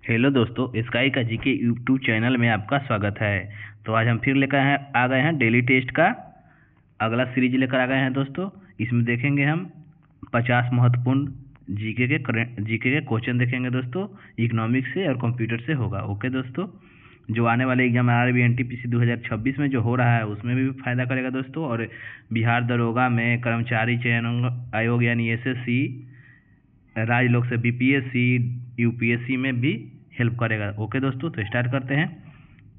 Hello दोस्तों, sky का GK YouTube channel में आपका स्वागत है। तो आज हम फिर लेकर आ गए हैं डेली टेस्ट का अगला सीरीज लेकर आ गए हैं दोस्तों। इसमें देखेंगे हम 50 महत्वपूर्ण जीके के क्वेश्चन देखेंगे दोस्तों। इकोनॉमिक्स से और कंप्यूटर से होगा। ओके दोस्तों, जो आने वाले एग्जाम RRB NTPC 2026 में जो हो रहा है उसमें भी फ़ायदा करेगा दोस्तों। और बिहार दरोगा में कर्मचारी चयन आयोग यानी SSC, राज्य लोक से BPSC, UPSC में भी हेल्प करेगा। ओके दोस्तों, तो स्टार्ट करते हैं।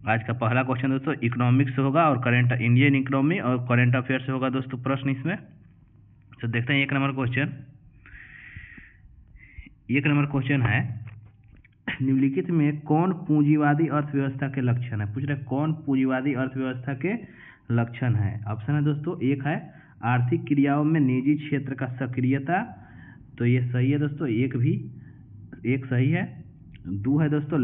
आज का पहला क्वेश्चन दोस्तों इकोनॉमिक्स से होगा और इंडियन इकोनॉमी और करंट अफेयर से होगा दोस्तों प्रश्न इसमें। तो देखते हैं एक नंबर क्वेश्चन है, निम्नलिखित में कौन पूंजीवादी अर्थव्यवस्था के लक्षण है। पूछ रहे कौन पूंजीवादी अर्थव्यवस्था के लक्षण है। ऑप्शन है दोस्तों, एक है आर्थिक क्रियाओं में निजी क्षेत्र का सक्रियता, तो ये सही है दोस्तों, एक सही है। दो है दोस्तों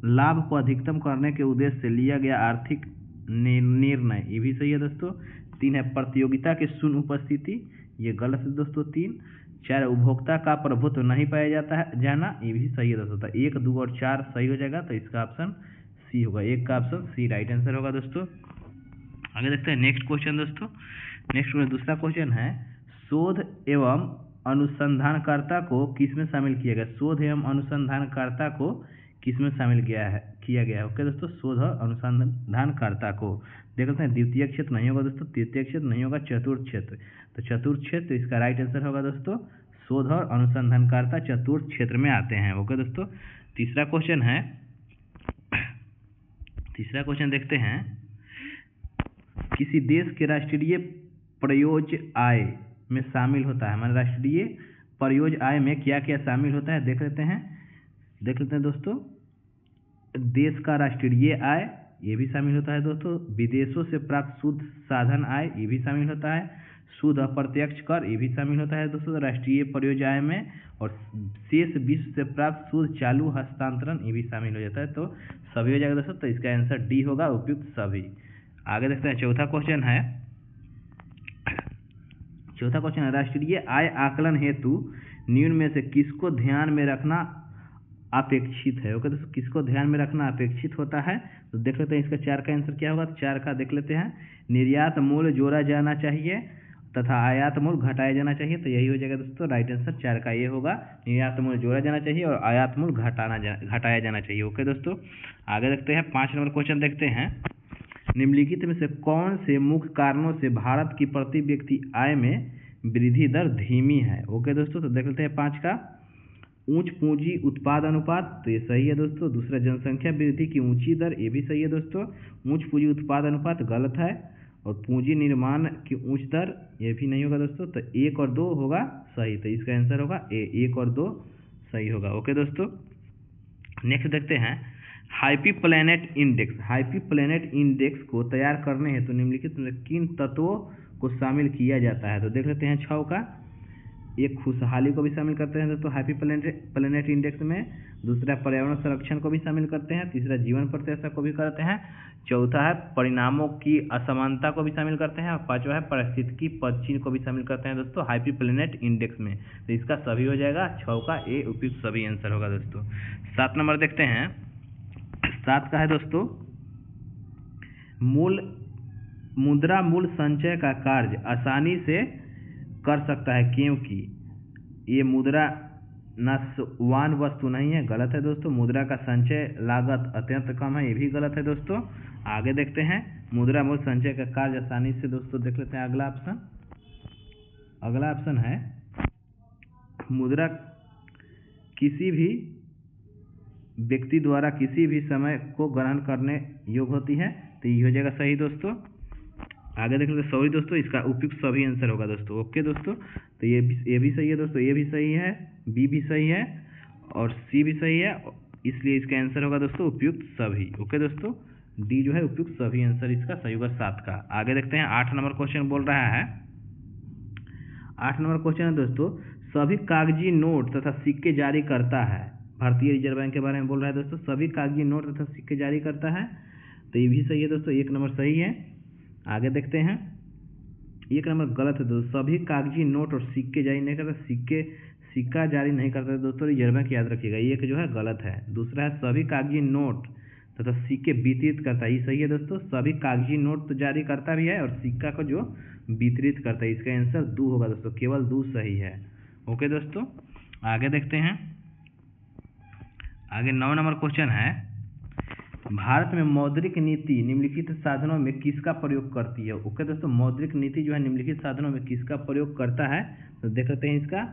लाभ को अधिकतम करने के उद्देश्य से लिया गया आर्थिक निर्णय, ये भी सही है दोस्तों। तीन है प्रतियोगिता की शून्य उपस्थिति, ये गलत है दोस्तों, तीन। चार, उपभोक्ता का प्रभुत्व नहीं पाया जाता है जाना, ये भी सही है दोस्तों। तो 1, 2 और 4 सही हो जाएगा, तो इसका ऑप्शन सी होगा। एक का ऑप्शन सी राइट आंसर होगा दोस्तों। आगे देखते हैं नेक्स्ट क्वेश्चन दोस्तों। दूसरा क्वेश्चन है, शोध एवं अनुसंधानकर्ता को किसमें शामिल किया गया। शोध एवं अनुसंधानकर्ता को किसमें शामिल किया गया है। ओके दोस्तों, शोध और अनुसंधानकर्ता को देख सकते हैं। द्वितीय क्षेत्र नहीं होगा दोस्तों, तृतीय क्षेत्र नहीं होगा, चतुर्थ क्षेत्र। तो चतुर्थ क्षेत्र इसका राइट आंसर होगा दोस्तों। शोध और अनुसंधानकर्ता चतुर्थ क्षेत्र में आते हैं। ओके दोस्तों, तीसरा क्वेश्चन देखते हैं, किसी देश के राष्ट्रीय प्रयोज्य आय में शामिल होता है। हमारे राष्ट्रीय प्रयोज्य आय में क्या क्या शामिल होता है देख लेते हैं दोस्तों। देश का राष्ट्रीय आय ये भी शामिल होता है दोस्तों। विदेशों से प्राप्त शुद्ध साधन आय ये भी शामिल होता है। शुद्ध अप्रत्यक्ष कर ये भी शामिल होता है दोस्तों राष्ट्रीय प्रयोज्य आय में। और शेष विश्व से प्राप्त शुद्ध चालू हस्तांतरण ये भी शामिल हो जाता है। तो सभी हो जाएगा दोस्तों, तो इसका आंसर डी होगा, उपयुक्त सभी। आगे देखते हैं चौथा क्वेश्चन है, राष्ट्रीय आय आकलन हेतु निम्न में से किसको ध्यान में रखना अपेक्षित है। ओके दोस्तों, किसको ध्यान में रखना अपेक्षित होता है, तो देख लेते हैं इसका 4 का आंसर क्या होगा। 4 का देख लेते हैं, निर्यात मूल्य जोड़ा जाना चाहिए तथा आयात मूल्य घटाया जाना चाहिए। तो यही हो जाएगा दोस्तों राइट आंसर, 4 का ये होगा, निर्यात मूल्य जोड़ा जाना चाहिए और आयात मूल्य घटाया जाना चाहिए। ओके दोस्तों, आगे देखते हैं 5 नंबर क्वेश्चन देखते हैं, निम्नलिखित में से कौन से मुख्य कारणों से भारत की प्रति व्यक्ति आय में वृद्धि दर धीमी है। ओके दोस्तों, तो देख लेते हैं 5 का, उच्च पूंजी उत्पाद अनुपात, तो ये सही है दोस्तों। दूसरा, जनसंख्या वृद्धि की ऊंची दर, ये भी सही है दोस्तों। उच्च पूंजी उत्पाद अनुपात गलत है। और पूंजी निर्माण की उच्च दर ये भी नहीं होगा दोस्तों। तो 1 और 2 होगा सही, तो इसका आंसर होगा 1 और 2 सही होगा। ओके दोस्तों, नेक्स्ट देखते हैं, हाइपी प्लैनेट इंडेक्स को तैयार करने हेतु निम्नलिखित में किन तत्वों को शामिल किया जाता है। तो देख लेते हैं 6 का, एक खुशहाली को भी शामिल करते हैं दोस्तों हैप्पी प्लैनेट इंडेक्स में। दूसरा, पर्यावरण संरक्षण को भी शामिल करते हैं। तीसरा, जीवन प्रत्याशा को भी करते हैं। चौथा है परिणामों की असमानता को भी शामिल करते हैं। और 5वां है पारिस्थितिकी पदचिह्न को भी शामिल करते हैं दोस्तों हैप्पी प्लैनेट इंडेक्स में। तो इसका सभी हो जाएगा, 6 का ए उपयुक्त सभी आंसर होगा दोस्तों। 7 नंबर देखते हैं, 7 का है दोस्तों, मुद्रा मूल्य संचय का कार्य आसानी से कर सकता है क्योंकि ये मुद्रा नाशवान वस्तु नहीं है, गलत है दोस्तों। मुद्रा का संचय लागत अत्यंत कम है, ये भी गलत है दोस्तों। आगे देखते हैं, मुद्रा मूल्य संचय का कार्य आसानी से दोस्तों देख लेते हैं अगला ऑप्शन है, मुद्रा किसी भी व्यक्ति द्वारा किसी भी समय को ग्रहण करने योग्य होती है। तो ये हो जाएगा सही दोस्तों। आगे देख लेते, सॉरी दोस्तों, इसका उपयुक्त सभी आंसर होगा दोस्तों। ओके दोस्तों, तो ये भी सही है दोस्तों, ये भी सही है, बी भी सही है और सी भी सही है, इसलिए इसका आंसर होगा दोस्तों उपयुक्त सभी। ओके दोस्तों, डी जो है उपयुक्त सभी आंसर इसका सही होगा 7 का। आगे देखते हैं 8 नंबर क्वेश्चन बोल रहा है, 8 नंबर क्वेश्चन है दोस्तों, सभी कागजी नोट तथा सिक्के जारी करता है। भारतीय रिजर्व बैंक के बारे में बोल रहा है दोस्तों, सभी कागजी नोट तथा सिक्के जारी करता है। तो ये भी सही है दोस्तों, 1 नंबर सही है। आगे देखते हैं, 1 नंबर गलत है दोस्तों, सभी कागजी नोट और सिक्के जारी नहीं करता। सिक्का जारी नहीं करता है दोस्तों, रिजर्व बैंक याद रखिएगा, ये जो है गलत है। दूसरा है सभी कागजी नोट तथा सिक्के वितरित करता है, ये सही है दोस्तों। सभी कागजी नोट तो जारी करता भी है और सिक्का को जो वितरित करता है, इसका आंसर दू होगा दोस्तों, केवल दू सही है। ओके दोस्तों, आगे देखते हैं। आगे 9 नंबर क्वेश्चन है, भारत में मौद्रिक नीति निम्नलिखित साधनों में किसका प्रयोग करती है। ओके दोस्तों, मौद्रिक नीति जो है निम्नलिखित साधनों में किसका प्रयोग करता है, तो देख लेते हैं इसका।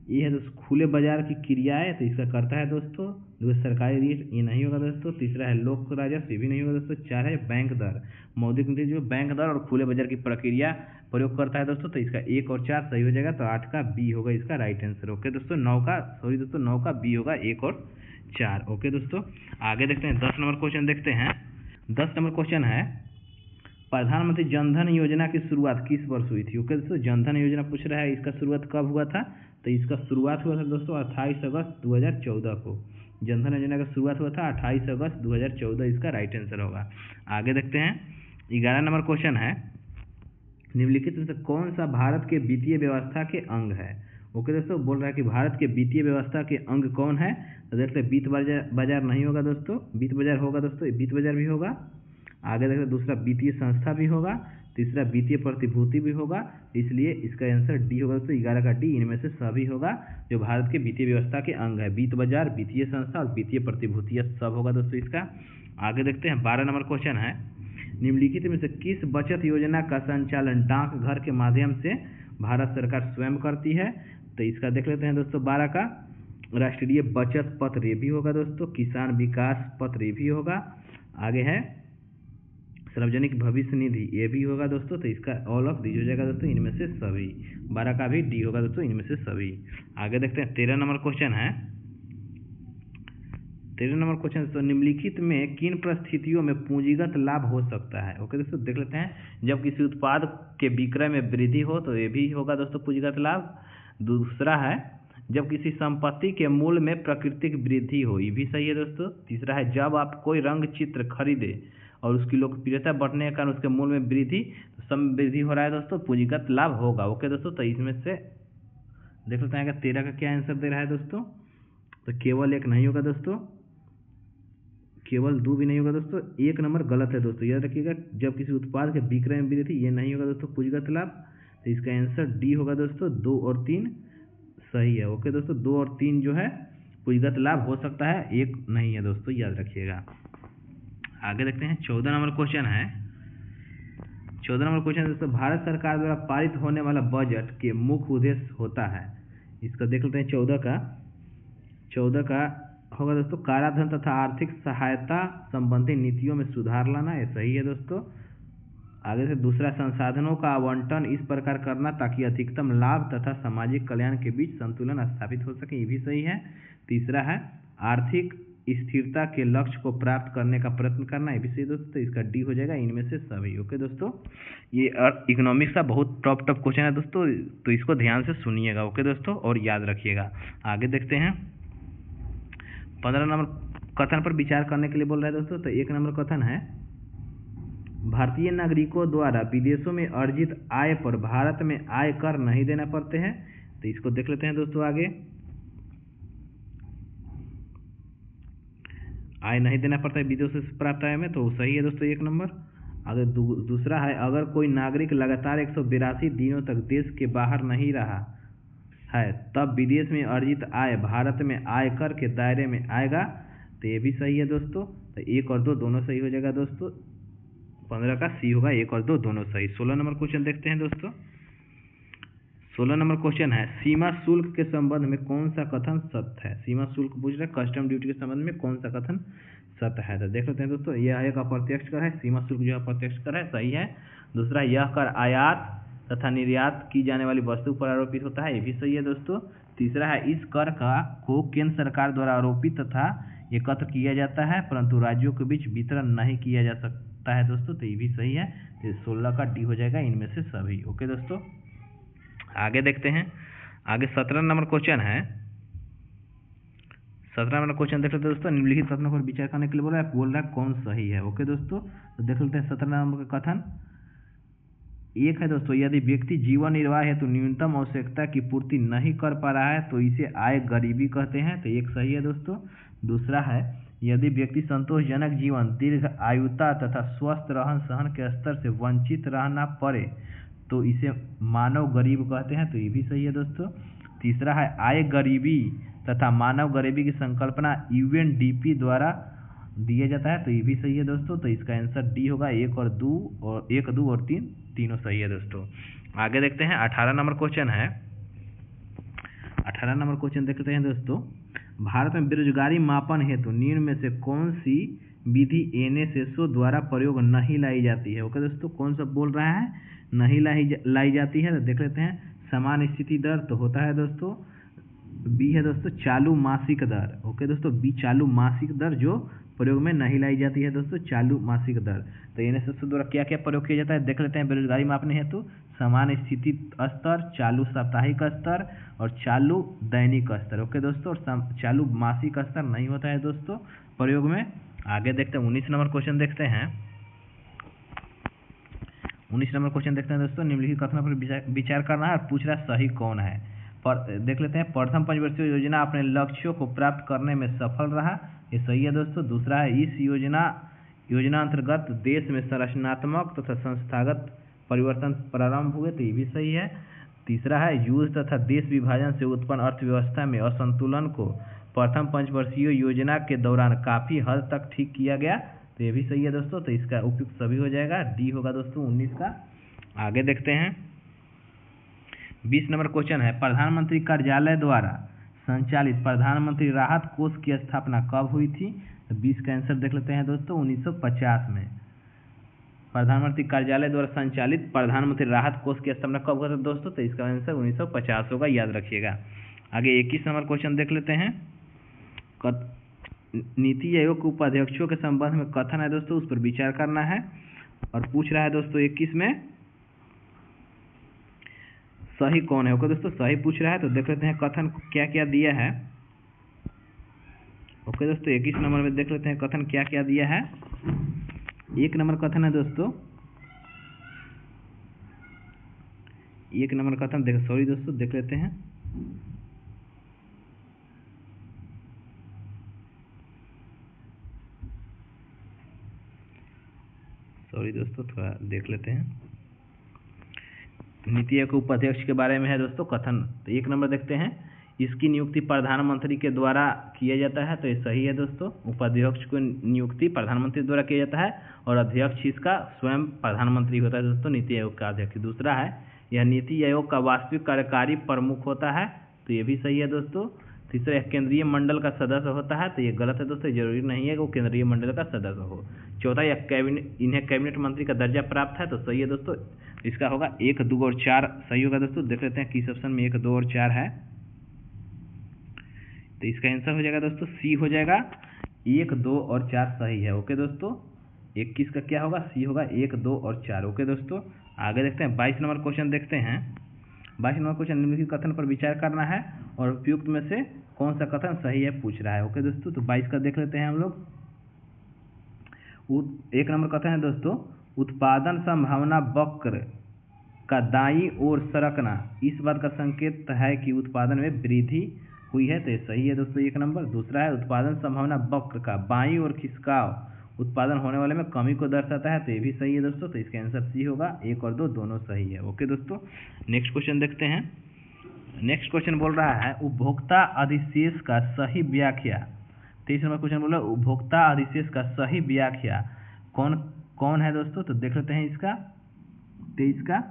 ये है दोस्तों खुले बाजार की क्रियाएं, तो इसका करता है दोस्तों। दूसरा सरकारी ऋण, ये नहीं होगा दोस्तों। तीसरा है लोक राजस्व, ये भी नहीं होगा दोस्तों। 4 है बैंक दर। मौद्रिक नीति जो बैंक दर और खुले बाजार की प्रक्रिया प्रयोग करता है दोस्तों, तो इसका 1 और 4 सही हो जाएगा, तो 8 का बी होगा इसका राइट आंसर। ओके दोस्तों, 9 का बी होगा 1 और 4। ओके दोस्तों, आगे देखते हैं 10 नंबर क्वेश्चन देखते हैं। 10 नंबर क्वेश्चन है, प्रधानमंत्री जनधन योजना की शुरुआत किस वर्ष हुई थी। ओके दोस्तों, जनधन योजना पूछ रहा है, इसका शुरुआत कब हुआ था, तो इसका शुरुआत हुआ था दोस्तों 28 अगस्त 2014 को। जनधन योजना का शुरुआत हुआ था 28 अगस्त 2014, इसका राइट आंसर होगा। आगे देखते हैं 11 नंबर क्वेश्चन है, निम्नलिखित में से कौन सा भारत के वित्तीय व्यवस्था के अंग है। ओके दोस्तों, बोल रहा है कि भारत के वित्तीय व्यवस्था के अंग कौन है, तो देखते हैं वित्त बाजार नहीं होगा दोस्तों, वित्त बाजार होगा दोस्तों, वित्त बाजार भी होगा। आगे देखते हैं दूसरा वित्तीय संस्था भी होगा, तीसरा वित्तीय प्रतिभूति भी होगा, इसलिए इसका आंसर डी होगा दोस्तों, 11 का डी। इनमें से सभी होगा जो भारत के वित्तीय व्यवस्था के अंग है, वित्त बाजार, वित्तीय संस्था और वित्तीय प्रतिभूति, यह सब होगा दोस्तों इसका। आगे देखते हैं 12 नंबर क्वेश्चन है, निम्नलिखित में से किस बचत योजना का संचालन डाकघर के माध्यम से भारत सरकार स्वयं करती है, तो इसका देख लेते हैं दोस्तों। 12 का राष्ट्रीय बचत पत्र, ये भी होगा दोस्तों। किसान विकास पत्र, ये भी होगा। आगे है सार्वजनिक भविष्य निधि, ये भी होगा दोस्तों, तो इसका ऑल ऑफ दीज हो जाएगा दोस्तों, इनमें से सभी। 12 का भी डी होगा दोस्तों, इनमें से सभी। आगे देखते हैं 13 नंबर क्वेश्चन है। 13 नंबर क्वेश्चन, तो निम्नलिखित में किन परिस्थितियों में पूंजीगत लाभ हो सकता है। ओके दोस्तों, देख लेते हैं। जब किसी उत्पाद के विक्रय में वृद्धि हो, तो ये भी होगा दोस्तों पूंजीगत लाभ। दूसरा है जब किसी संपत्ति के मूल्य में प्राकृतिक वृद्धि हो, ये भी सही है दोस्तों। तीसरा है जब आप कोई रंग चित्र खरीदे और उसकी लोकप्रियता बढ़ने के कारण उसके मूल्य में वृद्धि, तो सम वृद्धि हो रहा है दोस्तों, पूंजीगत लाभ होगा। ओके दोस्तों, तो इसमें से देख लेते हैं कि 13 का क्या आंसर दे रहा है दोस्तों, तो केवल 1 नहीं होगा दोस्तों, केवल 2 भी नहीं होगा दोस्तों, 1 नंबर गलत है दोस्तों, याद रखिएगा। जब किसी उत्पाद के विक्रय में वृद्धि, ये नहीं होगा दोस्तों पूंजीगत लाभ, तो इसका आंसर डी होगा दोस्तों। 2 और 3 सही है। ओके दोस्तों, 2 और 3 जो है पूंजीगत लाभ हो सकता है, 1 नहीं है दोस्तों, याद रखिएगा। आगे देखते हैं 14 नंबर क्वेश्चन है। 14 नंबर क्वेश्चन दोस्तों, भारत सरकार द्वारा पारित होने वाला बजट के मुख्य उद्देश्य होता है, इसका देख लेते हैं। 14 का होगा दोस्तों, काराधन तथा आर्थिक सहायता संबंधी नीतियों में सुधार लाना, ये सही है दोस्तों। आगे से दूसरा, संसाधनों का आवंटन इस प्रकार करना ताकि अधिकतम लाभ तथा सामाजिक कल्याण के बीच संतुलन स्थापित हो सके, ये भी सही है। तीसरा है आर्थिक स्थिरता के लक्ष्य को प्राप्त करने का प्रयत्न करना, ये भी सही दोस्तों, तो इसका डी हो जाएगा, इनमें से सभी। ओके दोस्तों, ये इकोनॉमिक्स का बहुत टफ क्वेश्चन है दोस्तों, तो इसको ध्यान से सुनिएगा। ओके दोस्तों, और याद रखिएगा। आगे देखते हैं 15 नंबर कथन पर विचार करने के लिए बोल रहा है दोस्तों, तो 1 नंबर कथन है, भारतीय नागरिकों द्वारा विदेशों में अर्जित आय पर भारत में आय कर नहीं देना पड़ते हैं, तो इसको देख लेते हैं दोस्तों। आगे आय नहीं देना पड़ता है विदेशों से प्राप्त आय में, तो सही है दोस्तों 1 नंबर। अगर दूसरा है, अगर कोई नागरिक लगातार 182 दिनों तक देश के बाहर नहीं रहा है तब विदेश में अर्जित आय भारत में आयकर के दायरे में आएगा, तो ये भी सही है दोस्तों, तो 1 और 2 दोनों सही हो जाएगा दोस्तों। 15 का सी होगा, 1 और 2 दोनों सही। 16 नंबर क्वेश्चन देखते हैं दोस्तों। 16 नंबर क्वेश्चन है, सीमा शुल्क के संबंध में कौन सा कथन सत्य है। सीमा शुल्क पूछ रहा है, कस्टम ड्यूटी के संबंध में कौन सा कथन सत्य है, तो देख लेते हैं दोस्तों। यह एक अप्रत्यक्ष कर है, सीमा शुल्क जो अप्रत्यक्ष कर है, सही है। दूसरा, यह कर आयात तथा निर्यात की जाने वाली वस्तु पर आरोपित होता है, ये भी सही है दोस्तों। तीसरा है, इस कर को केंद्र सरकार द्वारा आरोपित तथा एकत्र किया जाता है परंतु राज्यों के बीच वितरण नहीं किया जा सकता है दोस्तों, तो ये भी सही है। तो 16 का डी हो जाएगा, इनमें से सभी। ओके दोस्तों, आगे देखते हैं। आगे 17 नंबर क्वेश्चन है। 17 नंबर क्वेश्चन देख लेते हैं दोस्तों। निम्नलिखित कथनों पर विचार करने के लिए बोल रहा है कौन सही है। ओके दोस्तों, तो देख लेते हैं 17 नंबर का कथन। एक है दोस्तों, यदि व्यक्ति जीवन निर्वाह हेतु न्यूनतम आवश्यकता की पूर्ति नहीं कर पा रहा है तो इसे आय गरीबी कहते हैं, तो एक सही है दोस्तों। दूसरा है, यदि व्यक्ति संतोषजनक जीवन, दीर्घ आयुता तथा स्वस्थ रहन सहन के स्तर से वंचित रहना पड़े तो इसे मानव गरीब कहते हैं, तो ये भी सही है दोस्तों। तीसरा है, आय गरीबी तथा मानव गरीबी की संकल्पना यूएनडीपी द्वारा दिया जाता है, तो ये भी सही है दोस्तों। तो इसका आंसर डी होगा, 1 और 2 और 3 तीनों सही है दोस्तों। आगे देखते हैं 18 नंबर क्वेश्चन है। 18 नंबर क्वेश्चन देखते हैं दोस्तों, भारत में बेरोजगारी मापन हेतु निम्न में से कौन सी विधि एनएसएसओ द्वारा प्रयोग नहीं लाई जाती है। ओके दोस्तों, कौन सा बोल रहा है, नहीं लाई जाती है, तो देख लेते हैं। समान स्थिति दर तो होता है दोस्तों, बी है दोस्तों चालू मासिक दर। ओके दोस्तों, बी चालू मासिक दर जो प्रयोग में नहीं लाई जाती है दोस्तों, चालू मासिक दर। तो एनएसएसओ द्वारा क्या क्या प्रयोग किया जाता है देख लेते हैं। बेरोजगारी मापने हेतु समान स्थिति स्तर, चालू साप्ताहिक स्तर और चालू दैनिक स्तर। ओके दोस्तों, और चालू मासिक स्तर नहीं होता है दोस्तों प्रयोग में। आगे देखते हैं 19 नंबर क्वेश्चन देखते हैं। 19 नंबर क्वेश्चन देखते हैं दोस्तों, निम्नलिखित कथनों पर विचार करना है और पूछ रहा सही कौन है। देख लेते हैं, प्रथम पंचवर्षीय योजना अपने लक्ष्यों को प्राप्त करने में सफल रहा, ये सही है दोस्तों। दूसरा है, इस योजना अंतर्गत देश में संरचनात्मक तथा संस्थागत परिवर्तन प्रारंभ हुए, तो ये भी सही है। तीसरा है, युद्ध तथा देश विभाजन से उत्पन्न अर्थव्यवस्था में असंतुलन को प्रथम पंचवर्षीय योजना के दौरान काफी हद तक ठीक किया गया, तो ये भी सही है दोस्तों। तो इसका उपयुक्त सभी हो जाएगा, डी होगा दोस्तों 19 का। आगे देखते हैं 20 नंबर क्वेश्चन है, प्रधानमंत्री कार्यालय द्वारा संचालित प्रधानमंत्री राहत कोष की स्थापना कब हुई थी। तो 20 का आंसर देख लेते हैं दोस्तों, 1950 में प्रधानमंत्री कार्यालय द्वारा संचालित प्रधानमंत्री राहत कोष की स्थापना कब हुआ था दोस्तों, तो इसका आंसर 1950 होगा, याद रखिएगा। आगे 21 नंबर क्वेश्चन देख लेते हैं। नीति आयोग के उपाध्यक्षों के संबंध में कथन है दोस्तों, उस पर विचार करना है और पूछ रहा है दोस्तों 21 में सही कौन है। ओके दोस्तों, सही पूछ रहा है, तो देख लेते हैं कथन क्या क्या दिया है। ओके दोस्तों, 21 नंबर में देख लेते हैं कथन क्या क्या दिया है। 1 नंबर कथन है दोस्तों, 1 नंबर कथन देख लेते हैं। सॉरी दोस्तों, थोड़ा देख लेते हैं। नीति आयोग के उपाध्यक्ष के बारे में है दोस्तों कथन, तो 1 नंबर देखते हैं, इसकी नियुक्ति प्रधानमंत्री के द्वारा किया जाता है, तो ये सही है दोस्तों। उपाध्यक्ष को नियुक्ति प्रधानमंत्री द्वारा किया जाता है और अध्यक्ष इसका स्वयं प्रधानमंत्री होता है दोस्तों, नीति आयोग का अध्यक्ष। दूसरा है, यह नीति आयोग का वास्तविक कार्यकारी प्रमुख होता है, तो ये भी सही है दोस्तों। तीसरा, केंद्रीय मंडल का सदस्य होता है, तो ये गलत है दोस्तों, जरूरी नहीं है कि वो केंद्रीय मंडल का सदस्य हो। चौथा, इन्हें कैबिनेट मंत्री का दर्जा प्राप्त है, तो सही है दोस्तों। इसका होगा 1, 2 और 4 सही होगा दोस्तों। देख लेते हैं किस ऑप्शन में 1, 2 और 4 है, तो इसका आंसर हो जाएगा दोस्तों सी हो जाएगा, 1, 2 और 4 सही है। ओके दोस्तों, 21 का क्या होगा, सी होगा, 1, 2 और 4। ओके दोस्तों, आगे देखते हैं 22 नंबर क्वेश्चन देखते हैं। 22 नंबर क्वेश्चन, निम्नलिखित कथन पर विचार करना है और उपयुक्त में से कौन सा कथन सही है पूछ रहा है। ओके दोस्तों, तो 22 का देख लेते हैं हम लोग। 1 नंबर कथन है दोस्तों, उत्पादन संभावना वक्र का दाईं ओर सरकना इस बात का संकेत है कि उत्पादन में वृद्धि हुई है, तो ये सही है दोस्तों 1 नंबर। दूसरा है, उत्पादन संभावना वक्र का बाईं ओर खिसकाव उत्पादन होने वाले में कमी को दर्शाता है, तो ये भी सही है दोस्तों। तो इसका आंसर सी होगा, 1 और 2 दोनों सही है। ओके दोस्तों, नेक्स्ट क्वेश्चन देखते हैं। नेक्स्ट क्वेश्चन बोल रहा है, उपभोक्ता अधिशेष का सही व्याख्या। 23 नंबर क्वेश्चन बोल रहा है, उपभोक्ता अधिशेष का सही व्याख्या कौन है दोस्तों, तो देख लेते हैं इसका। 23 का,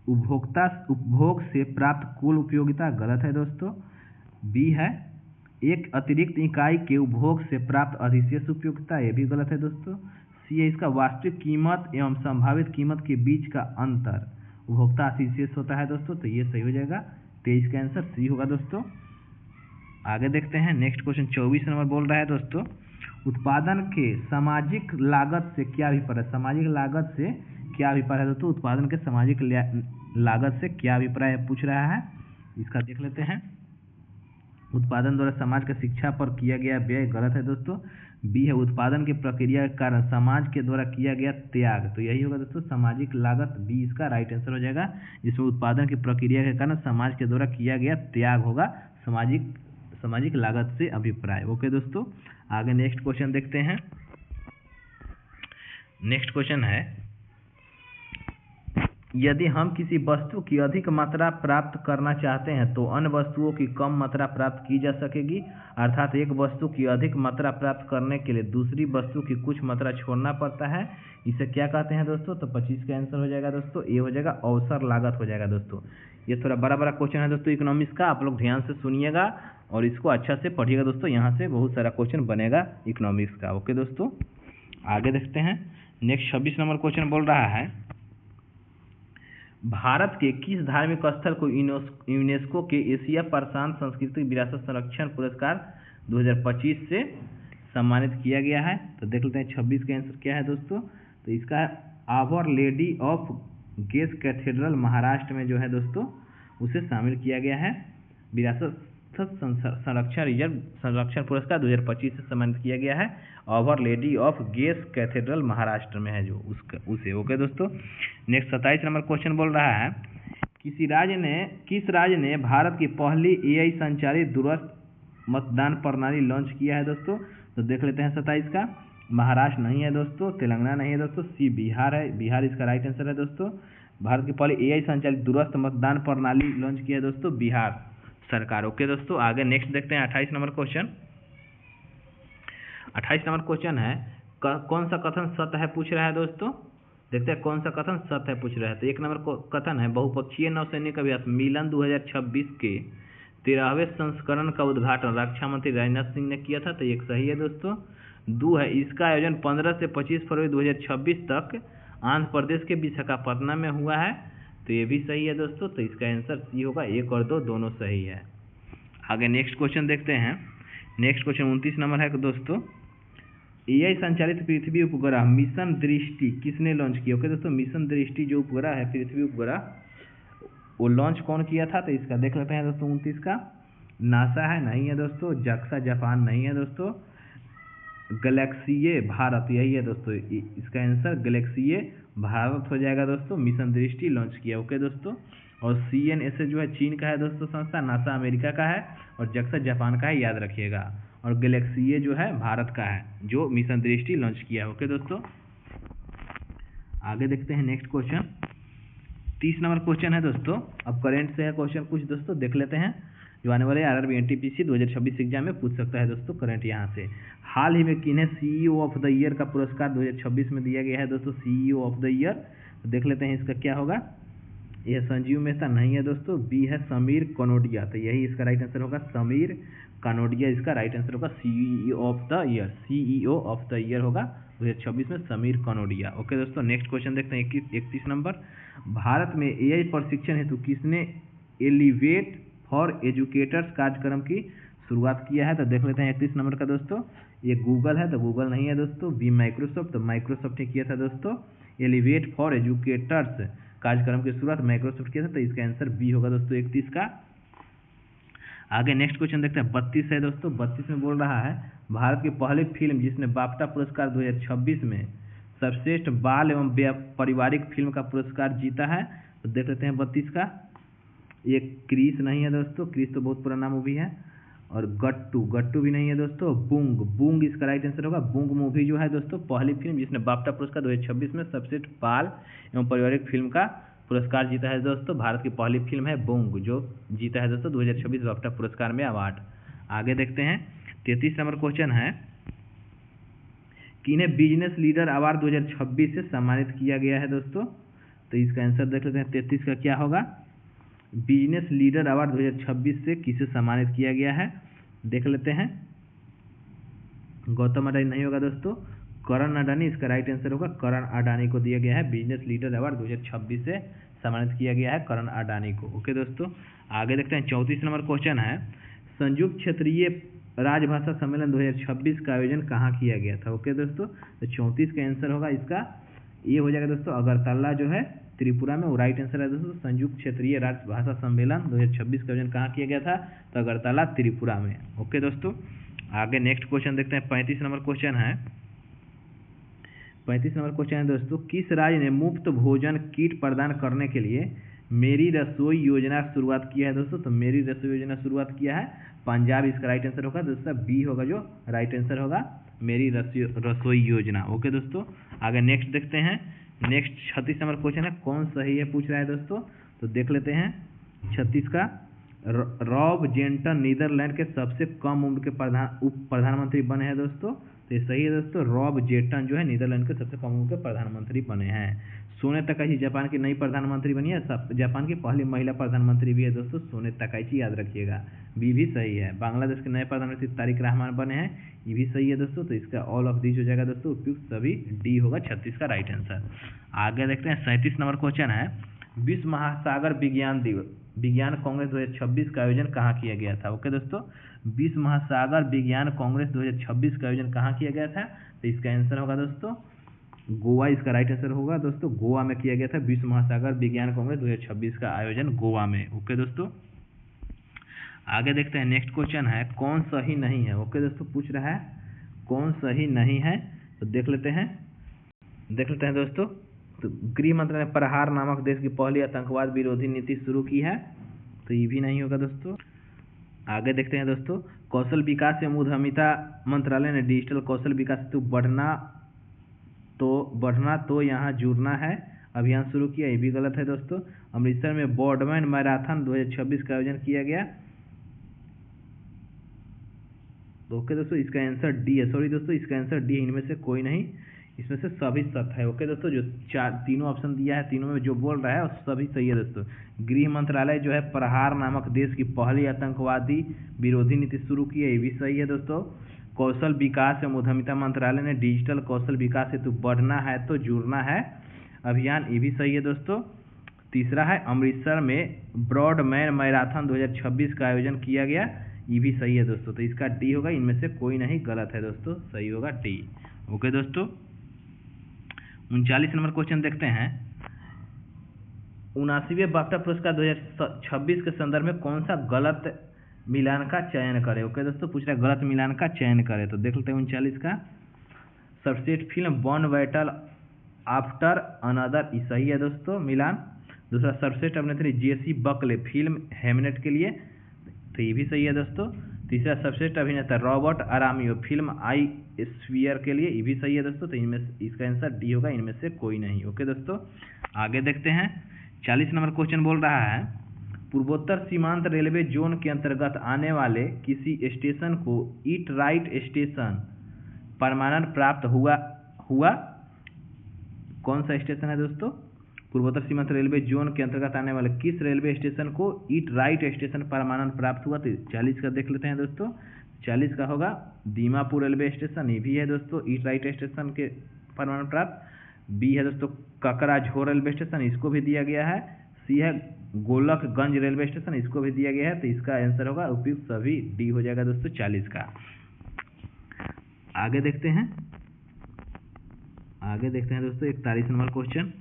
उपभोग से प्राप्त कुल उपयोगिता गलत है दोस्तों। बी है, एक अतिरिक्त इकाई के उपभोग से प्राप्त अधिशेष उपयोगिता, ये भी गलत है दोस्तों। सी है इसका, वास्तविक कीमत एवं संभावित कीमत के बीच का अंतर उपभोक्ता अधिशेष होता है दोस्तों, तो ये सही हो जाएगा। 23 का आंसर सी होगा दोस्तों। आगे देखते हैं नेक्स्ट क्वेश्चन। 24 नंबर बोल रहा है दोस्तों, उत्पादन के सामाजिक लागत से क्या अभिप्राय है। सामाजिक लागत से क्या अभिप्राय है दोस्तों, उत्पादन के सामाजिक लागत से क्या अभिप्राय पूछ रहा है, इसका देख लेते हैं। उत्पादन द्वारा समाज की शिक्षा पर किया गया व्यय गलत है दोस्तों। बी है उत्पादन की प्रक्रिया के कारण समाज के द्वारा किया गया त्याग, तो यही होगा दोस्तों सामाजिक लागत, बी इसका राइट आंसर हो जाएगा, जिसमें उत्पादन की प्रक्रिया के कारण समाज के द्वारा किया गया त्याग होगा सामाजिक लागत से अभिप्राय। ओके दोस्तों, आगे नेक्स्ट क्वेश्चन देखते हैं। नेक्स्ट क्वेश्चन है, यदि हम किसी वस्तु की अधिक मात्रा प्राप्त करना चाहते हैं तो अन्य वस्तुओं की कम मात्रा प्राप्त की जा सकेगी, अर्थात एक वस्तु की अधिक मात्रा प्राप्त करने के लिए दूसरी वस्तु की कुछ मात्रा छोड़ना पड़ता है। इसे क्या कहते हैं दोस्तों? तो 25 का आंसर हो जाएगा दोस्तों, ये हो जाएगा अवसर लागत हो जाएगा दोस्तों। ये थोड़ा बड़ा बड़ा क्वेश्चन है दोस्तों इकोनॉमिक्स का, आप लोग ध्यान से सुनिएगा और इसको अच्छा से पढ़िएगा दोस्तों, यहाँ से बहुत सारा क्वेश्चन बनेगा इकोनॉमिक्स का। ओके दोस्तों, आगे देखते हैं। नेक्स्ट 26 नंबर क्वेश्चन बोल रहा है, भारत के किस धार्मिक स्थल को यूनेस्को के एशिया प्रशांत सांस्कृतिक विरासत संरक्षण पुरस्कार 2025 से सम्मानित किया गया है? तो देख लेते हैं 26 का आंसर क्या है दोस्तों। तो इसका Our Lady of Grace Cathedral Maharashtra में जो है दोस्तों उसे शामिल किया गया है। विरासत संरक्षण पुरस्कार 2025 से सम्मानित किया गया है। Our Lady of Grace Cathedral Maharashtra में है जो उसे। ओके दोस्तों, नेक्स्ट 27 नंबर क्वेश्चन बोल रहा है, किस राज्य ने भारत की पहली AI संचालित दूरस्थ मतदान प्रणाली लॉन्च किया है दोस्तों? तो देख लेते हैं 27 का। महाराष्ट्र नहीं है दोस्तों, तेलंगाना नहीं है दोस्तों, सी बिहार है, बिहार इसका राइट आंसर है दोस्तों। भारत की पहली AI संचालित दूरस्थ मतदान प्रणाली लॉन्च किया है दोस्तों बिहार सरकार। ओके दोस्तों, आगे नेक्स्ट देखते हैं 28 नंबर क्वेश्चन। 28 नंबर क्वेश्चन है, कौन सा कथन सत्य है पूछ रहा है दोस्तों। देखते हैं कौन सा कथन सत्य है पूछ रहा है। तो 1 नंबर कथन है, बहुपक्षीय नौसैनिक अभ्यास मिलन 2026 के 13वें संस्करण का उद्घाटन रक्षा मंत्री राजनाथ सिंह ने किया था। तो एक सही है दोस्तों। 2 है, इसका आयोजन 15 से 25 फरवरी 2026 तक आंध्र प्रदेश के विशाखापट्टनम में हुआ है। तो ये भी सही है दोस्तों। तो इसका आंसर सी होगा, 1 और 2 दोनों सही है। आगे नेक्स्ट क्वेश्चन देखते हैं। नेक्स्ट क्वेश्चन 29 नंबर है दोस्तों, AI संचालित पृथ्वी उपग्रह मिशन दृष्टि किसने लॉन्च किया? ओके दोस्तों, मिशन दृष्टि जो उपग्रह है पृथ्वी उपग्रह वो लॉन्च कौन किया था? तो इसका देख लेते हैं दोस्तों 29 का। नासा है, नहीं है दोस्तों। जक्सा जापान नहीं है दोस्तों। गैलेक्सीए भारत यही है दोस्तों, इसका आंसर गैलेक्सीए भारत हो जाएगा दोस्तों। मिशन दृष्टि लॉन्च किया। ओके दोस्तों, और CNSA जो है चीन का है दोस्तों संस्था, नासा अमेरिका का है और जक्सा जापान का है, याद रखिएगा। और गैलेक्सीए जो है भारत का है जो मिशन दृष्टि लॉन्च किया है। ओके दोस्तों, आगे देखते हैं नेक्स्ट क्वेश्चन। 30 नंबर क्वेश्चन है दोस्तों, अब करेंट से है क्वेश्चन कुछ दोस्तों, देख लेते हैं जो आने वाले RRB NTPC 2026 एग्जाम में पूछ सकता है दोस्तों करंट यहाँ से। हाल ही में किन्हें CEO ऑफ द ईयर का पुरस्कार 2026 में दिया गया है दोस्तों? CEO ऑफ द ईयर, तो देख लेते हैं इसका क्या होगा। यह संजीव मेहता नहीं है दोस्तों। बी है समीर कनोडिया, तो यही इसका राइट आंसर होगा, समीर कनोडिया इसका राइट आंसर होगा। CEO of the year, CEO of the year होगा 2026 में समीर कनोडिया। ओके दोस्तों, नेक्स्ट क्वेश्चन देखते हैं 31 नंबर। भारत में AI प्रशिक्षण हेतु किसने एलिवेट फॉर एजुकेटर्स कार्यक्रम की शुरुआत किया है? तो देख लेते हैं 31 नंबर का दोस्तों। ये गूगल है, तो गूगल नहीं है दोस्तों। बी माइक्रोसॉफ्ट, तो माइक्रोसॉफ्ट ने किया था दोस्तों। एलिवेट फॉर एजुकेटर्स कार्यक्रम की शुरुआत माइक्रोसॉफ्ट किया था, तो इसका आंसर बी होगा दोस्तों 31 का। आगे नेक्स्ट क्वेश्चन देखते हैं 32 है दोस्तों। 32 में बोल रहा है, भारत की पहली फिल्म जिसने बाफ्टा पुरस्कार 2026 में सर्वश्रेष्ठ बाल एवं पारिवारिक फिल्म का पुरस्कार जीता है। तो देख लेते हैं 32 का। ये क्रिस नहीं है दोस्तों, क्रिस तो बहुत पुराना मूवी है। और गट्टू भी नहीं है दोस्तों। बूंग इसका राइट आंसर होगा। बूंग मूवी जो है दोस्तों पहली फिल्म जिसने बाफ्टा पुरस्कार 2026 में सर्वश्रेष्ठ बाल एवं पारिवारिक फिल्म का पुरस्कार जीता है दोस्तों। भारत की पहली फिल्म है बूंग जो जीता है दोस्तों 2026 बाफ्टा पुरस्कार में अवार्ड। आगे देखते हैं 33 नंबर क्वेश्चन है, किन्हें बिजनेस लीडर अवार्ड 2026 से सम्मानित किया गया है दोस्तों? तो इसका आंसर देख लेते हैं 33 का क्या होगा। बिजनेस लीडर अवार्ड 2026 से किसे सम्मानित किया गया है देख लेते हैं। गौतम अडानी नहीं होगा दोस्तों, करण अडानी इसका राइट आंसर होगा। करण अडानी को दिया गया है बिजनेस लीडर अवार्ड 2026 से सम्मानित किया गया है करण अडानी को। ओके दोस्तों, आगे देखते हैं 34 नंबर क्वेश्चन है, संयुक्त क्षेत्रीय राजभाषा सम्मेलन 2026 का आयोजन कहाँ किया गया था? ओके दोस्तों, तो 34 का आंसर होगा इसका ये हो जाएगा दोस्तों अगरतला जो है त्रिपुरा में, वो राइट आंसर है दोस्तों। संयुक्त क्षेत्रीय राजभाषा सम्मेलन 2026 का आयोजन कहाँ किया गया था? तो अगरतला त्रिपुरा में। ओके दोस्तों, आगे नेक्स्ट क्वेश्चन देखते हैं। 35 नंबर क्वेश्चन है। 35 नंबर क्वेश्चन है दोस्तों, किस राज्य ने मुफ्त भोजन किट प्रदान करने के लिए मेरी रसोई योजना शुरुआत किया है दोस्तों? तो मेरी रसोई योजना शुरुआत किया है पंजाब, इसका राइट आंसर होगा दोस्तों बी होगा, जो राइट आंसर होगा मेरी रसोई योजना। ओके दोस्तों, आगे नेक्स्ट देखते हैं। नेक्स्ट 36 नंबर क्वेश्चन है, कौन सही है पूछ रहा है दोस्तों, तो देख लेते हैं 36 का। रॉब जेंटन नीदरलैंड के सबसे कम उम्र के उप प्रधानमंत्री बने हैं दोस्तों। तो ये सही है दोस्तों, रॉब जेटन जो है नीदरलैंड के सबसे कम उम्र के प्रधानमंत्री बने हैं। सोने तकाइची जापान की नई प्रधानमंत्री बनी है, जापान की पहली महिला प्रधानमंत्री भी है दोस्तों सोने तकाइची, याद रखिएगा। बी भी सही है। बांग्लादेश के नए प्रधानमंत्री तारिक रहमान बने हैं, ये भी सही है दोस्तों। तो इसका ऑल ऑफ दिस हो जाएगा दोस्तों, उपयुक्त सभी डी होगा 36 का राइट आंसर। आगे देखते हैं 37 नंबर क्वेश्चन है, विश्व महासागर विज्ञान कांग्रेस 2026 का आयोजन कहाँ किया गया था? ओके दोस्तों, विश्व महासागर विज्ञान कांग्रेस 2026 का आयोजन कहाँ किया गया था? तो इसका आंसर होगा दोस्तों गोवा, इसका राइट आंसर होगा दोस्तों गोवा में किया गया था विश्व महासागर विज्ञान कांग्रेस 2026 का आयोजन गोवा में। ओके दोस्तों, आगे देखते हैं। नेक्स्ट क्वेश्चन है, कौन सही नहीं है? ओके दोस्तों, पूछ रहा है कौन सही नहीं है, तो देख लेते हैं दोस्तों। तो गृह मंत्रालय ने प्रहार नामक देश की पहली आतंकवाद विरोधी नीति शुरू की है, तो ये भी नहीं होगा दोस्तों। आगे देखते हैं दोस्तों, कौशल विकास एवं उद्यमिता मंत्रालय ने डिजिटल कौशल विकास हेतु बढ़ना तो यहाँ जुड़ना है अभियान शुरू किया, ये भी गलत है दोस्तों। अमृतसर में बॉर्डमैन मैराथन 2026 का आयोजन किया गया, तो ओके दोस्तों इसका आंसर डी है। सॉरी दोस्तों, इसका आंसर डी है, इनमें से कोई नहीं, इसमें से सभी सत्य है। ओके दोस्तों, जो तीनों ऑप्शन दिया है, तीनों में जो बोल रहा है वो सभी सही है दोस्तों। गृह मंत्रालय जो है प्रहार नामक देश की पहली आतंकवादी विरोधी नीति शुरू की है, ये भी सही है दोस्तों। कौशल विकास एवं उद्यमिता मंत्रालय ने डिजिटल कौशल विकास हेतु बढ़ना है तो जुड़ना है अभियान, ये भी सही है दोस्तों। तीसरा है अमृतसर में ब्रॉडमैन मैराथन 2026 का आयोजन किया गया, ये भी सही है दोस्तों। तो इसका डी होगा, इनमें से कोई नहीं गलत है दोस्तों, सही होगा डी। ओके दोस्तों, 39 नंबर क्वेश्चन देखते हैं। 79वें बाफ्टा पुरस्कार 2026 के संदर्भ में कौन सा गलत मिलान का चयन करें? ओके दोस्तों, पूछ रहा है गलत मिलान का चयन करें, तो देख लेते हैं 39 का। सर्वश्रेष्ठ film born battle after another, ये सही है दोस्तों मिलान। दूसरा सर्वश्रेष्ठ अभिनेत्री जेसी बकले फिल्म हेमनेट के लिए, तो ये भी सही है दोस्तों। तीसरा सर्वश्रेष्ठ अभिनेता रॉबर्ट अरामियो फिल्म आई स्फीयर के लिए, ये भी सही है दोस्तों। तो इनमें इसका आंसर डी होगा, इनमें से कोई नहीं। ओके दोस्तों, आगे देखते हैं। 40 नंबर क्वेश्चन बोल रहा है, पूर्वोत्तर सीमांत रेलवे जोन के अंतर्गत आने वाले किसी स्टेशन को ईट राइट स्टेशन परमानंट प्राप्त हुआ कौन सा स्टेशन है दोस्तों? पूर्वोत्तर सीमांत रेलवे जोन के अंतर्गत आने वाले किस रेलवे स्टेशन को ईट राइट स्टेशन परमानंट प्राप्त हुआ? तो 40 का देख लेते हैं दोस्तों। 40 का होगा दीमापुर रेलवे स्टेशन, ये भी है दोस्तों ईट राइट स्टेशन के परमानंट प्राप्त। बी है दोस्तों ककराझोर रेलवे स्टेशन, इसको भी दिया गया है। सी है गोलकगंज रेलवे स्टेशन, इसको भी दिया गया है। तो इसका आंसर होगा उपयुक्त सभी, डी हो जाएगा दोस्तों 40 का। आगे देखते हैं दोस्तों 41 नंबर क्वेश्चन।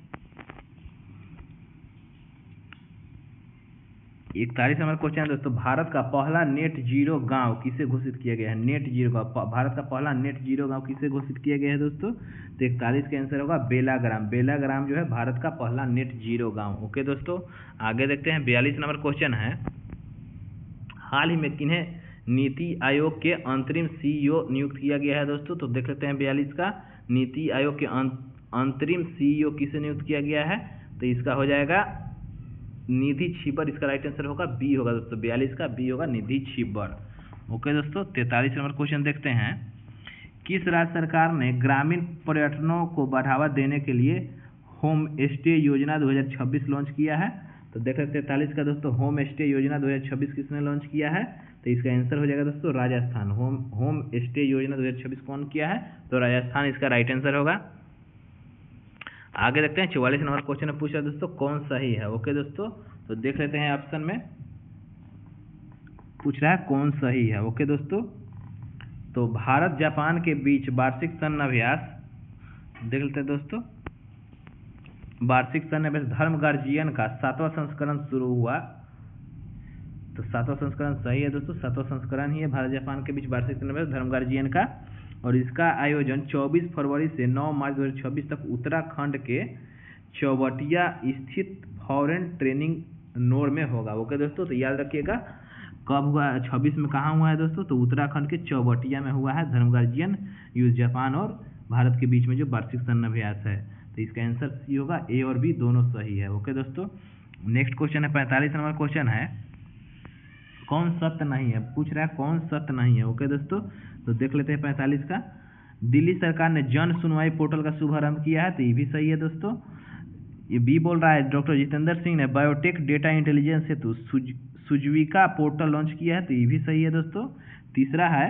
41 नंबर क्वेश्चन है दोस्तों, भारत का पहला नेट जीरो गांव किसे घोषित किया गया है? नेट जीरो गांव, भारत का पहला नेट जीरो गांव किसे घोषित किया गया है दोस्तों? तो 41 का आंसर होगा बेलाग्राम। बेलाग्राम जो है भारत का पहला नेट जीरो गांव। ओके दोस्तों, आगे देखते हैं। 42 नंबर क्वेश्चन है, हाल ही में किन्हें नीति आयोग के अंतरिम CEO नियुक्त किया गया है दोस्तों? तो देख लेते हैं 42 का। नीति आयोग के अंतरिम CEO किसे नियुक्त किया गया है? तो इसका हो जाएगा निधि छिब्बर, इसका राइट आंसर होगा बी होगा दोस्तों। 42 का बी होगा निधि छिब्बर। ओके दोस्तों, 43 नंबर क्वेश्चन देखते हैं। किस राज्य सरकार ने ग्रामीण पर्यटनों को बढ़ावा देने के लिए होम स्टे योजना 2026 लॉन्च किया है? तो देख लेते हैं 43 का दोस्तों, होम स्टे योजना 2026 किसने लॉन्च किया है? तो इसका आंसर हो जाएगा दोस्तों राजस्थान। होम स्टे योजना 2026 कौन किया है? तो राजस्थान इसका राइट आंसर होगा। आगे देखते हैं 44 नंबर क्वेश्चन में पूछा दोस्तों कौन सही है? ओके दोस्तों, तो देख लेते हैं ऑप्शन में पूछ रहा है कौन सही है। ओके दोस्तों, तो भारत जापान के बीच वार्षिक सैन्य अभ्यास, देख लेते हैं दोस्तों, वार्षिक सैन्य अभ्यास धर्म गार्जियन का 7वां संस्करण शुरू हुआ। तो 7वां संस्करण सही है दोस्तों, 7वां संस्करण ही है भारत जापान के बीच वार्षिक सम्मेलन धर्म गार्जियन का। और इसका आयोजन 24 फरवरी से 9 मार्च 2026 तक उत्तराखंड के चौबटिया स्थित फॉरेन ट्रेनिंग नोड में होगा। ओके दोस्तों, तो याद रखिएगा कब हुआ, 26 में कहाँ हुआ है दोस्तों, तो उत्तराखंड के चौबटिया में हुआ है धर्म गार्जियन यूएस जापान और भारत के बीच में जो वार्षिक सन्निभ्यास है। तो इसका आंसर सी होगा, ए और बी दोनों सही है। ओके दोस्तों, नेक्स्ट क्वेश्चन है 45 नंबर क्वेश्चन है, कौन सत्य नहीं है, पूछ रहा है कौन सत्य नहीं है। ओके दोस्तों, तो देख लेते हैं 45 का। दिल्ली सरकार ने जन सुनवाई पोर्टल का शुभारंभ किया है, तो ये भी सही है दोस्तों। ये बी बोल रहा है डॉक्टर जितेंद्र सिंह ने बायोटेक डेटा इंटेलिजेंस हेतु सुजविका पोर्टल लॉन्च किया है, तो ये भी सही है दोस्तों। तीसरा है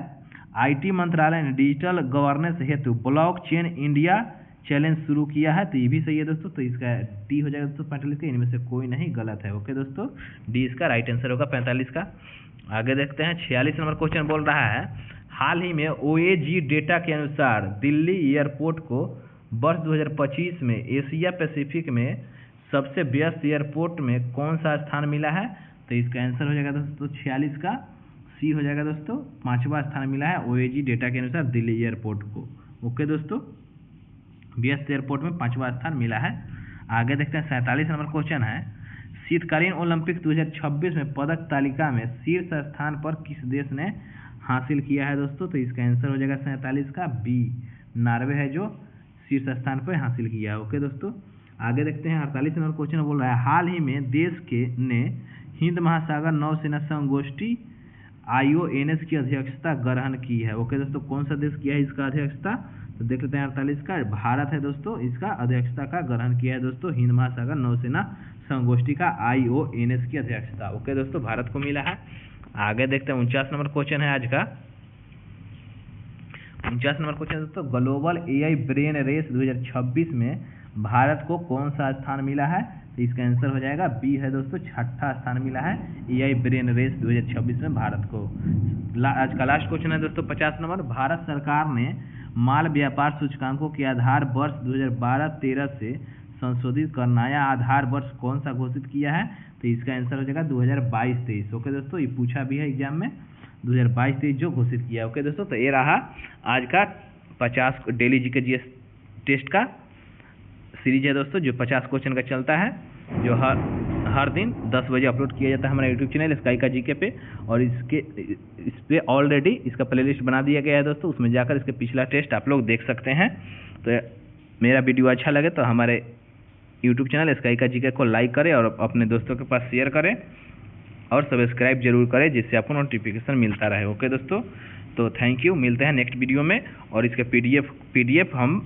आईटी मंत्रालय ने डिजिटल गवर्नेंस हेतु ब्लॉक चेन इंडिया चैलेंज शुरू किया है, तो ये भी सही है दोस्तों। तो इसका डी हो जाएगा दोस्तों 45 का, इनमें से कोई नहीं गलत है। ओके दोस्तों, डी इसका राइट आंसर होगा 45 का। आगे देखते हैं 46 नंबर क्वेश्चन बोल रहा है, हाल ही में ओएजी डेटा के अनुसार दिल्ली एयरपोर्ट को वर्ष 2025 में एशिया पैसिफिक में सबसे व्यस्त एयरपोर्ट में कौन सा स्थान मिला है। तो इसका आंसर हो जाएगा दोस्तों 46 का सी हो जाएगा दोस्तों, 5वां स्थान मिला है ओएजी डेटा के अनुसार दिल्ली एयरपोर्ट को। ओके दोस्तों, व्यस्त एयरपोर्ट में 5वां स्थान मिला है। आगे देखते हैं 47 नंबर क्वेश्चन है, शीतकालीन ओलंपिक 2026 में पदक तालिका में शीर्ष स्थान पर किस देश ने हासिल किया है दोस्तों। तो इसका आंसर हो जाएगा 47 का बी, नॉर्वे है जो शीर्ष स्थान पर हासिल किया है। ओके दोस्तों, आगे देखते हैं 48 नंबर क्वेश्चन बोल रहा है, हाल ही में देश के ने हिंद महासागर नौसेना संगोष्ठी IONS की अध्यक्षता ग्रहण की है। ओके दोस्तों, कौन सा देश किया है इसका अध्यक्षता, तो देख लेते हैं 48 का, भारत है दोस्तों, इसका अध्यक्षता का ग्रहण किया है दोस्तों, हिंद महासागर नौसेना संगोष्ठी का IONS की अध्यक्षता। ओके दोस्तों, भारत को मिला है। आगे देखते हैं 49 नंबर क्वेश्चन है आज का। 49 नंबर क्वेश्चन दोस्तों, ग्लोबल AI ब्रेन रेस 2026 में भारत को कौन सा स्थान मिला है। तो इसका आंसर हो जाएगा बी है दोस्तों, 6ठा स्थान मिला है AI ब्रेन रेस 2026 में भारत को। आज का लास्ट क्वेश्चन है दोस्तों 50 नंबर, भारत सरकार ने माल व्यापार सूचकांकों के आधार वर्ष 2012-13 से संशोधित कर नया आधार वर्ष कौन सा घोषित किया है। तो इसका आंसर हो जाएगा 2022-23। ओके दोस्तों, ये पूछा भी है एग्जाम में, 2022-23 जो घोषित किया। ओके दोस्तों, तो ये रहा आज का 50 डेली जीके जीएस टेस्ट का सीरीज है दोस्तों, जो 50 क्वेश्चन का चलता है, जो हर दिन 10 बजे अपलोड किया जाता है हमारे यूट्यूब चैनल स्काई का जीके पे। और इस पे ऑलरेडी इसका प्लेलिस्ट बना दिया गया है दोस्तों, उसमें जाकर इसके पिछला टेस्ट आप लोग देख सकते हैं। तो मेरा वीडियो अच्छा लगे तो हमारे यूट्यूब चैनल स्काई का जीके को लाइक करें और अपने दोस्तों के पास शेयर करें और सब्सक्राइब जरूर करें, जिससे आपको नोटिफिकेशन मिलता रहे। ओके दोस्तों, तो थैंक यू, मिलते हैं नेक्स्ट वीडियो में। और इसका पीडीएफ हम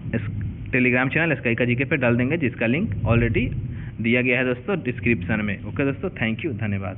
टेलीग्राम चैनल स्काई का जीके पे डाल देंगे, जिसका लिंक ऑलरेडी दिया गया है दोस्तों डिस्क्रिप्शन में। ओके दोस्तों, थैंक यू, धन्यवाद।